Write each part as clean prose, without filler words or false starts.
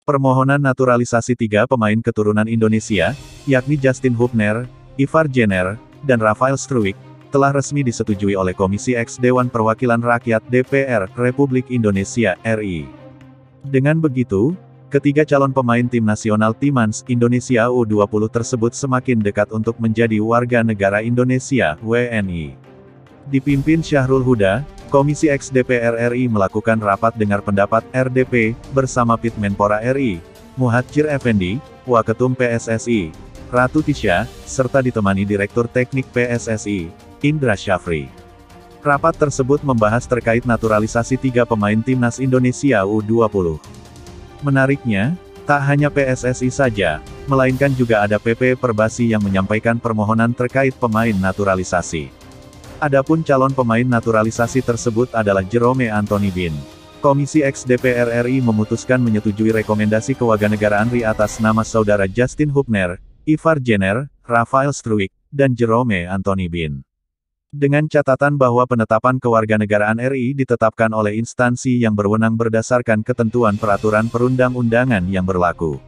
Permohonan naturalisasi 3 pemain keturunan Indonesia, yakni Justin Hubner, Ivar Jenner, dan Rafael Struwijk, telah resmi disetujui oleh Komisi X Dewan Perwakilan Rakyat DPR Republik Indonesia (RI). Dengan begitu, ketiga calon pemain tim nasional Timnas Indonesia U20 tersebut semakin dekat untuk menjadi warga negara Indonesia (WNI). Dipimpin Syahrul Huda, Komisi X DPR RI melakukan rapat dengar pendapat RDP bersama Pitmenpora RI, Muhadjir Effendi, Waketum PSSI, Ratu Tisha, serta ditemani Direktur Teknik PSSI, Indra Syafri. Rapat tersebut membahas terkait naturalisasi 3 pemain Timnas Indonesia U20. Menariknya, tak hanya PSSI saja, melainkan juga ada PP Perbasi yang menyampaikan permohonan terkait pemain naturalisasi. Adapun calon pemain naturalisasi tersebut adalah Jerome Anthony Bin. Komisi X DPR RI memutuskan menyetujui rekomendasi kewarganegaraan RI atas nama saudara Justin Hubner, Ivar Jenner, Rafael Struwijk, dan Jerome Anthony Bin. Dengan catatan bahwa penetapan kewarganegaraan RI ditetapkan oleh instansi yang berwenang berdasarkan ketentuan peraturan perundang-undangan yang berlaku.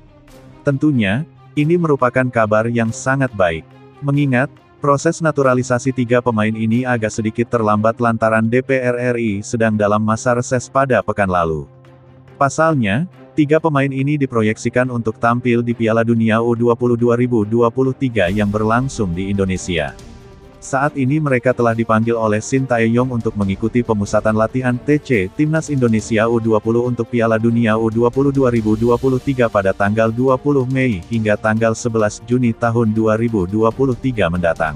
Tentunya, ini merupakan kabar yang sangat baik. Mengingat, proses naturalisasi 3 pemain ini agak sedikit terlambat lantaran DPR RI sedang dalam masa reses pada pekan lalu. Pasalnya, 3 pemain ini diproyeksikan untuk tampil di Piala Dunia U20 2023 yang berlangsung di Indonesia. Saat ini mereka telah dipanggil oleh Shin Tae-yong untuk mengikuti pemusatan latihan TC Timnas Indonesia U20 untuk Piala Dunia U20 2023 pada tanggal 20 Mei hingga tanggal 11 Juni tahun 2023 mendatang.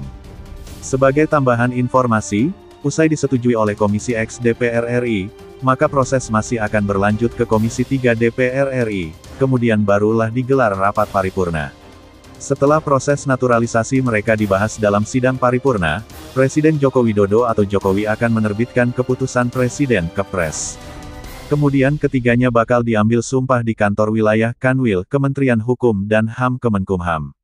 Sebagai tambahan informasi, usai disetujui oleh Komisi X DPR RI, maka proses masih akan berlanjut ke Komisi 3 DPR RI, kemudian barulah digelar rapat paripurna. Setelah proses naturalisasi mereka dibahas dalam sidang paripurna, Presiden Joko Widodo atau Jokowi akan menerbitkan keputusan Presiden Kepres. Kemudian ketiganya bakal diambil sumpah di kantor wilayah Kanwil Kementerian Hukum dan HAM Kemenkumham.